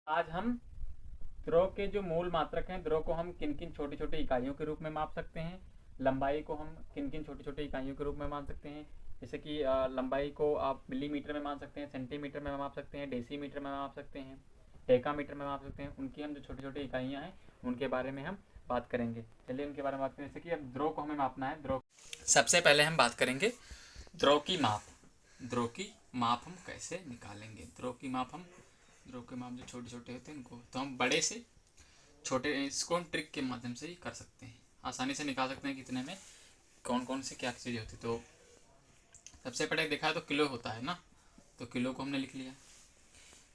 आज हम द्रव के जो मूल मात्रक हैं, द्रव को हम किन किन छोटी छोटी इकाइयों के रूप में माप सकते हैं, लंबाई को हम किन किन छोटी छोटी इकाइयों के रूप में मान सकते हैं। जैसे कि लंबाई को आप मिलीमीटर में मान सकते हैं, सेंटीमीटर में माप सकते हैं, डेसीमीटर में माप सकते हैं, डेकामीटर में माप सकते हैं। उनकी हम जो छोटी छोटी इकाइयाँ हैं उनके बारे में हम बात करेंगे। चलिए उनके बारे में बात करें। जैसे कि अब द्रव को हमें मापना है। द्रव सबसे पहले हम बात करेंगे द्रव की माप। द्रव की माप हम कैसे निकालेंगे। द्रव के माप जो छोटे छोटे होते हैं उनको तो हम बड़े से छोटे, इसको हम ट्रिक के माध्यम से ही कर सकते हैं, आसानी से निकाल सकते हैं कितने में कौन कौन से क्या चीज़ें होती। तो सबसे पहले देखा है तो किलो होता है ना, तो किलो को हमने लिख लिया।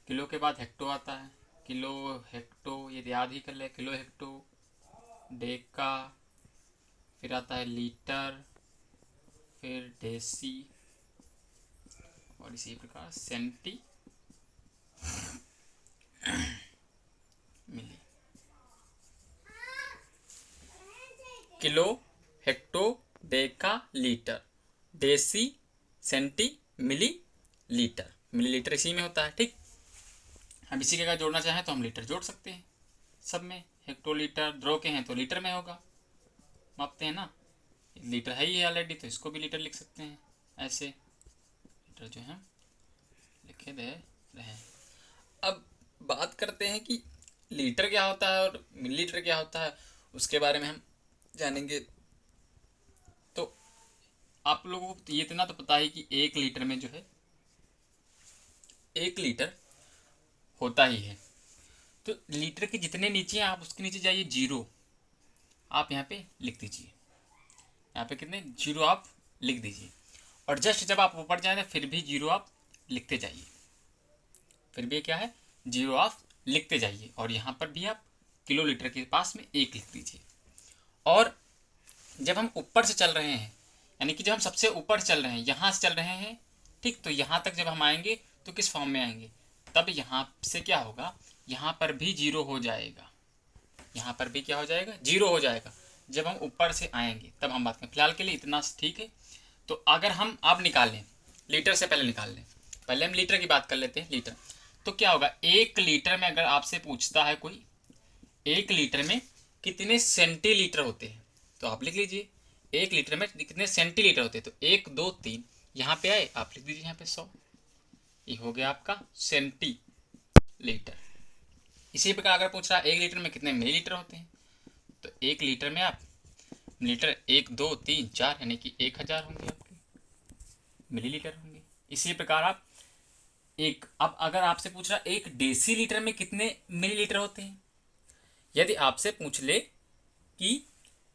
किलो के बाद हेक्टो आता है। किलो हेक्टो ये याद ही कर ले, किलो हेक्टो, डेका, फिर आता है लीटर, फिर डेसी, और इसी प्रकार centi milli. Kilo, hecto, deca, litre, deci, centi, milli, litre. Millilitre इसी में होता है। ठीक, अब इसी के अगर जोड़ना चाहें तो हम लीटर जोड़ सकते हैं सब में। हेक्टोलीटर द्रव के हैं तो लीटर में होगा, मापते हैं ना। लीटर है ही ऑलरेडी, तो इसको भी लीटर लिख सकते हैं ऐसे। लीटर जो है लिखे दे रहे। अब बात करते हैं कि लीटर क्या होता है और मिलीलीटर क्या होता है, उसके बारे में हम जानेंगे। तो आप लोगों को ये इतना तो पता ही कि 1 लीटर में जो है 1 लीटर होता ही है। तो लीटर के जितने नीचे हैं आप उसके नीचे जाइए, जीरो आप यहाँ पे लिख दीजिए। यहाँ पे कितने जीरो आप लिख दीजिए, और जस्ट जब आप ऊपर जाए तो फिर भी जीरो आप लिखते जाइए। फिर भी क्या है, जीरो आप लिखते जाइए, और यहाँ पर भी आप किलो लीटर के पास में 1 लिख दीजिए। और जब हम ऊपर से चल रहे हैं, यानी कि जब हम सबसे ऊपर चल रहे हैं, यहाँ से चल रहे हैं, ठीक, तो यहाँ तक जब हम आएंगे तो किस फॉर्म में आएंगे, तब यहाँ से क्या होगा, यहाँ पर भी जीरो हो जाएगा। यहाँ पर भी क्या हो जाएगा, जीरो हो जाएगा। जब हम ऊपर से आएंगे तब हम बात करें, फिलहाल के लिए इतना ठीक है। तो अगर हम अब निकालें, लीटर से पहले निकाल लें, पहले हम लीटर की बात कर लेते हैं। लीटर तो क्या होगा, 1 लीटर में अगर आपसे पूछता है कोई 1 लीटर में कितने सेंटीलीटर होते हैं, तो आप लिख लीजिए 1 लीटर में कितने सेंटीलीटर होते हैं। तो 1 2 3 यहाँ पे आए, आप लिख दीजिए यहाँ पे 100। ये हो गया आपका सेंटीलीटर। इसी प्रकार अगर पूछ रहा है 1 लीटर में कितने मिलीलीटर होते हैं, तो 1 लीटर में आप लीटर 1 2 3 4 यानी कि 1000 होंगे आपके मिलीलीटर होंगे। इसी प्रकार आप अब अगर आपसे पूछ रहा 1 डेसीलीटर में कितने मिलीलीटर होते हैं, यदि आपसे पूछ ले कि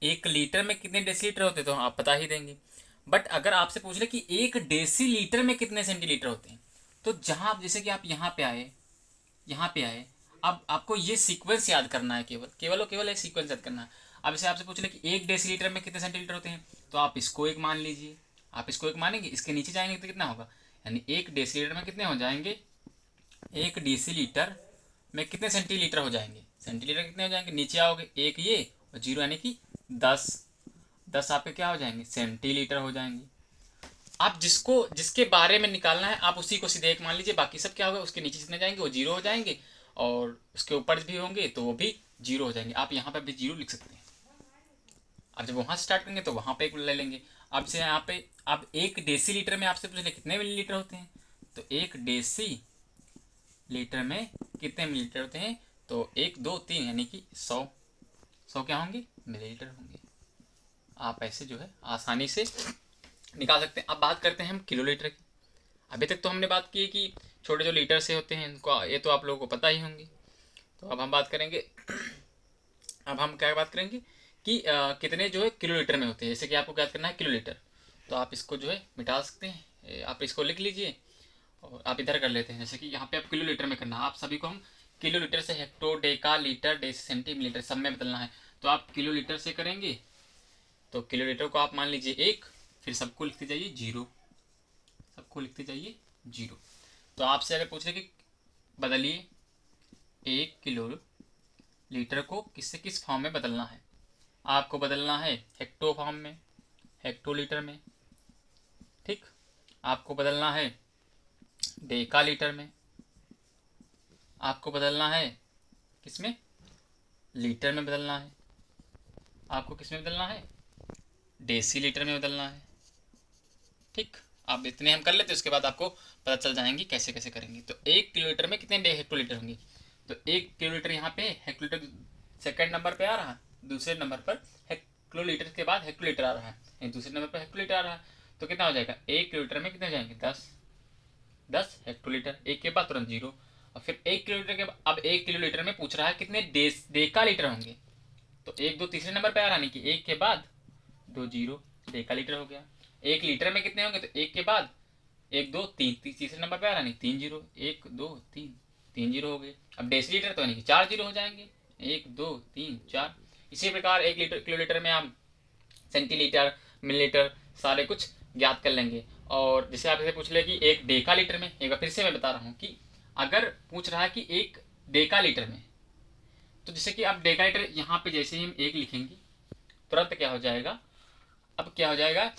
1 लीटर में कितने डेसीलीटर होते हैं तो आप बता ही देंगे। बट अगर आपसे पूछ ले कि 1 डेसीलीटर में कितने सेंटीलीटर होते हैं, तो जहां आप जैसे कि आप यहाँ पे आए, अब आपको ये सीक्वेंस याद करना है, केवल केवल और केवल एक सीक्वेंस याद करना है। अब इसे आपसे पूछ ले कि 1 डेसीलीटर में कितने सेंटीलीटर होते हैं, तो आप इसको एक मान लीजिए। आप इसको एक मानेंगे, इसके नीचे जाएंगे तो कितना होगा, यानी 1 डेसीलीटर में कितने हो जाएंगे, 1 डेसीलीटर में कितने सेंटीलीटर हो जाएंगे, सेंटीलीटर कितने हो जाएंगे, नीचे आओगे एक ये और जीरो यानी कि 10। 10 आपके क्या हो जाएंगे, सेंटीलीटर हो जाएंगे। आप जिसके बारे में निकालना है आप उसी को सीधे एक मान लीजिए, बाकी सब क्या होगा, उसके नीचे जितने जाएंगे वो जीरो हो जाएंगे, और उसके ऊपर भी होंगे तो वो भी जीरो हो जाएंगे। आप यहाँ पर भी जीरो लिख सकते हैं। अब जब वहां से स्टार्ट करेंगे तो वहां पे एक ले लेंगे। अब से यहाँ पे अब 1 डेसीलीटर में आपसे पूछ ले कितने मिलीलीटर होते हैं, तो 1 डेसीलीटर में कितने मिलीलीटर होते हैं, तो 1 2 3 यानी कि 100। 100 क्या होंगे, मिलीलीटर होंगे। आप ऐसे जो है आसानी से निकाल सकते हैं। अब बात करते हैं हम किलोलीटर की। अभी तक तो हमने बात की है कि छोटे जो लीटर से होते हैं इनको, ये तो आप लोगों को पता ही होंगे। तो अब हम बात करेंगे, अब हम क्या बात करेंगे कि कितने जो है किलोलीटर में होते हैं। जैसे कि आपको क्या करना है किलोलीटर, तो आप इसको जो है मिटा सकते हैं, आप इसको लिख लीजिए और आप इधर कर लेते हैं। जैसे कि यहाँ पे आप किलोलीटर में करना है, आप सभी को हम किलोलीटर से hecto deca litre deci centimetre सब में बदलना है। तो आप किलोलीटर से करेंगे तो किलोलीटर को आप मान लीजिए 1, फिर सबको लिखते जाइए जीरो, सबको लिखते जाइए जीरो। तो आपसे अगर पूछ रहे कि बदलिए 1 किलो लीटर को किससे किस फॉर्म में बदलना है, आपको बदलना है हेक्टो फॉर्म में, हेक्टोलीटर में। ठीक, आपको बदलना है डेका लीटर में, आपको बदलना है किसमें, लीटर में बदलना है। आपको किसमें बदलना है, डेसीलीटर में बदलना है। ठीक, अब इतने हम कर लेते हैं, उसके बाद आपको पता चल जाएंगे कैसे कैसे करेंगे। तो 1 किलोलीटर में कितने हेक्टोलीटर होंगे, तो 1 किलोलीटर यहाँ पे हेक्टोलीटर सेकंड नंबर पे आ रहा है, दूसरे नंबर पर हेक्टोलीटर के बाद हेक्टोलीटर आ रहा है, दूसरे नंबर पर हेक्टोलीटर आ रहा है। तो कितना हो जाएगा, 1 किलोलीटर में कितने हो जाएंगे, 10 हेक्टोलीटर, एक के बाद तुरंत जीरो। और फिर 1 किलोलीटर के बाद, अब 1 किलोलीटर में पूछ रहा है कितने डेका लीटर होंगे, तो 1 2 तीसरे नंबर पे आ रहा है, कि 1 के बाद 2 जीरो, डेका लीटर हो गया। 1 लीटर में कितने होंगे, तो 1 के बाद 1 2 3, तीसरे नंबर पे आ रहा नहीं, 3 जीरो, 1 2 3, 3 जीरो हो गए। अब डेसीलीटर तो यानी कि 4 जीरो हो जाएंगे, 1 2 3 4। इसी प्रकार 1 किलोलीटर में हम सेंटीलीटर, मिलीलीटर सारे कुछ ज्ञात कर लेंगे। और जैसे आप इसे पूछ ले कि 1 डेका लीटर में, एक बार फिर से मैं बता रहा हूँ कि अगर पूछ रहा है कि 1 डेका लीटर में, तो जैसे कि आप डेका लीटर यहाँ पे जैसे ही हम 1 लिखेंगे तुरंत क्या हो जाएगा, अब क्या हो जाएगा,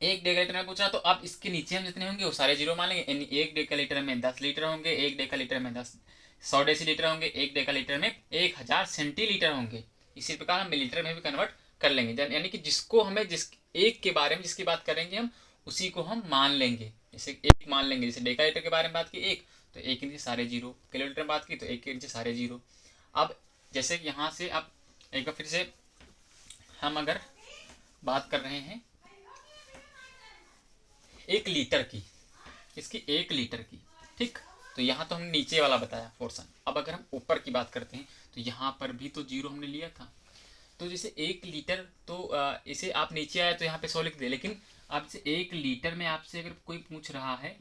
1 डेका लीटर में पूछा तो अब इसके नीचे हम जितने होंगे वो सारे जीरो मान लेंगे, यानी 1 डेका लीटर में 10 लीटर होंगे, 1 डेका लीटर में 100 डेसीलीटर होंगे, 1 डेका लीटर में 1000 सेंटीलीटर होंगे। इसी प्रकार हम मिलीलीटर में भी कन्वर्ट कर लेंगे, यानी कि जिसको हमें जिस एक के बारे में जिसकी बात करेंगे हम उसी को हम मान लेंगे। जैसे एक मान लेंगे, जैसे डेका लीटर के बारे में बात की एक, तो एक के नीचे सारे जीरो, किलोमीटर में बात की तो एक के नीचे सारे जीरो। अब जैसे कि यहाँ से अब एक बार फिर से हम अगर बात कर रहे हैं 1 लीटर की, इसकी 1 लीटर की, ठीक। तो यहाँ तो हमने नीचे वाला बताया पोर्शन, अब अगर हम ऊपर की बात करते हैं तो यहाँ पर भी तो जीरो हमने लिया था। तो जैसे 1 लीटर, तो इसे आप नीचे आए तो यहाँ पे 100 लिख दे, लेकिन आपसे 1 लीटर में आपसे अगर कोई पूछ रहा है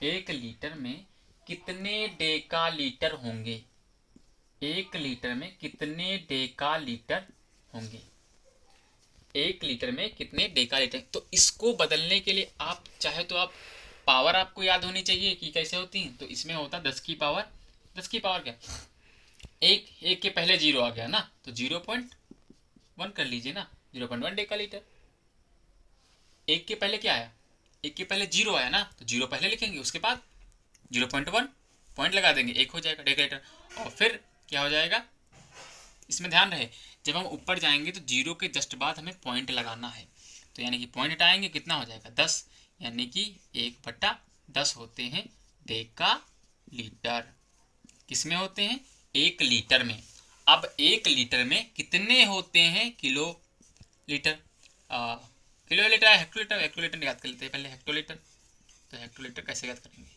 1 लीटर में कितने डेका लीटर होंगे, 1 लीटर में कितने डेका लीटर होंगे, 1 लीटर में कितने डेका लीटर, तो इसको बदलने के लिए आप चाहे तो आप पावर आपको याद होनी चाहिए कि कैसे होती है। तो इसमें होता 10 की पावर, 10 की पावर क्या, एक एक के पहले जीरो आ गया ना, तो 0.1 कर लीजिए ना, 0.1 डेका लीटर। एक के पहले क्या आया, एक के पहले जीरो आया ना, तो जीरो पहले लिखेंगे, उसके बाद 0.1 पॉइंट लगा देंगे, एक हो जाएगा डेका लीटर। और फिर क्या हो जाएगा, इसमें ध्यान रहे जब हम ऊपर जाएंगे तो जीरो के जस्ट बाद हमें पॉइंट लगाना है, तो यानी कि पॉइंट हटाएंगे कितना हो जाएगा 10, यानी कि 1/10 होते हैं डेका लीटर। किसमें होते हैं, 1 लीटर में। अब 1 लीटर में कितने होते हैं किलो लीटर, किलो लीटर है हेक्टोलीटर, हेक्टोलीटर याद कर लेते हैं पहले, हेक्टोलीटर। तो हेक्टोलीटर कैसे याद करेंगे,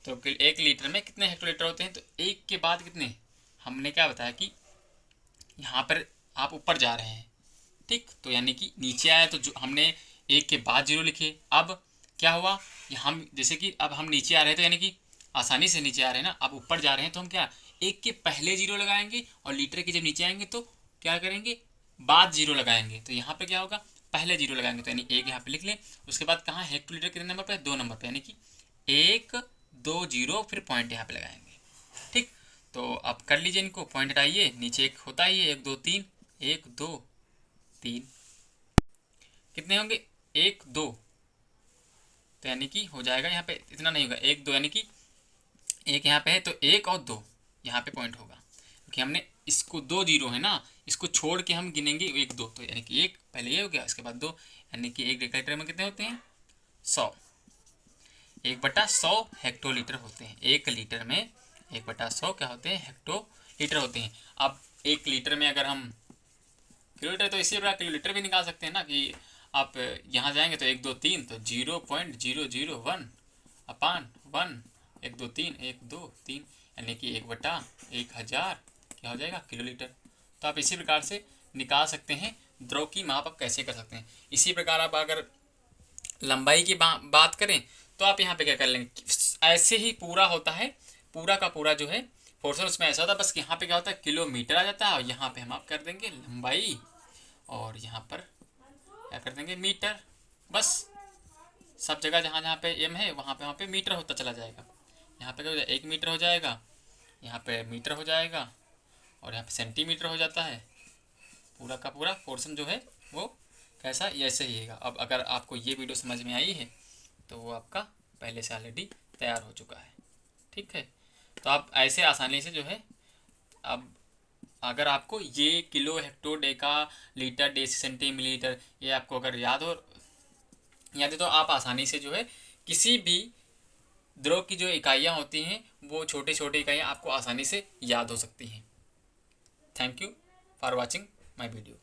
तो 1 लीटर में कितने हेक्टोलीटर होते हैं, तो एक के बाद कितने, हमने क्या बताया कि यहाँ पर आप ऊपर जा रहे हैं, ठीक, तो यानी कि नीचे आया तो जो हमने एक के बाद जीरो लिखे। अब क्या हुआ, हम जैसे कि अब हम नीचे आ रहे थे, यानी कि आसानी से नीचे आ रहे हैं ना, अब ऊपर जा रहे हैं तो हम क्या एक के पहले जीरो लगाएंगे, और लीटर के जब नीचे आएंगे तो क्या करेंगे, बाद जीरो लगाएंगे। तो यहाँ पे क्या होगा, पहले जीरो लगाएंगे, तो यानी एक यहाँ पे लिख लें। उसके बाद कहाँ हेक्टोलीटर कितने नंबर पे, 2 नंबर पे, यानी कि 1 2 जीरो, फिर पॉइंट यहाँ पे लगाएंगे, ठीक। तो अब कर लीजिए इनको, पॉइंट हटाइए, नीचे एक होता ही है 1 2 3, 1 2 3, कितने होंगे 1 2, तो यानी कि हो जाएगा यहाँ पे इतना नहीं होगा 1 2, यानी कि एक यहाँ पे है तो 1 और 2 यहाँ पे पॉइंट होगा, क्योंकि हमने इसको 2 जीरो है ना, इसको छोड़ के हम गिनेंगे 1 2, तो यानी कि 1 पहले ये हो गया, उसके बाद 2, यानी कि 1 डेका लीटर में कितने होते हैं 100, 1/100 हेक्टोलीटर होते हैं। 1 लीटर में 1/100 क्या होते हैं, हेक्टोलीटर होते हैं। अब 1 लीटर में अगर हम किलोमीटर, तो इसी प्रकार किलोमीटर भी निकाल सकते हैं ना, कि आप यहाँ जाएंगे तो 1 2 3, तो 0.001/1, 1 2 3 1 2 3, यानी कि 1/1000 क्या हो जाएगा किलोलीटर। तो आप इसी प्रकार से निकाल सकते हैं द्रव की माप आप कैसे कर सकते हैं। इसी प्रकार आप अगर लंबाई की बात करें तो आप यहाँ पे क्या कर लेंगे, ऐसे ही पूरा होता है, पूरा का पूरा जो है पोर्शन उसमें ऐसा होता है, बस यहाँ पे क्या होता है किलोमीटर आ जाता है, और यहाँ पे हम आप कर देंगे लंबाई, और यहाँ पर क्या कर देंगे मीटर। बस सब जगह जहाँ जहाँ पे एम है वहाँ पे मीटर होता चला जाएगा। यहाँ पे क्या हो जाएगा 1 मीटर हो जाएगा, यहाँ पे मीटर हो जाएगा, और यहाँ पे सेंटीमीटर हो जाता है। पूरा का पूरा पोर्शन जो है वो कैसा ऐसे ही है। अब अगर आपको ये वीडियो समझ में आई है तो वो आपका पहले से ऑलरेडी तैयार हो चुका है, ठीक है। तो आप ऐसे आसानी से जो है, अब अगर आपको ये kilo, hecto, deca, litre, deci, centimetre ये आपको अगर याद है तो आप आसानी से जो है किसी भी द्रव की जो इकाइयाँ होती हैं वो छोटे छोटे इकाइयाँ आपको आसानी से याद हो सकती हैं। Thank you for watching my video.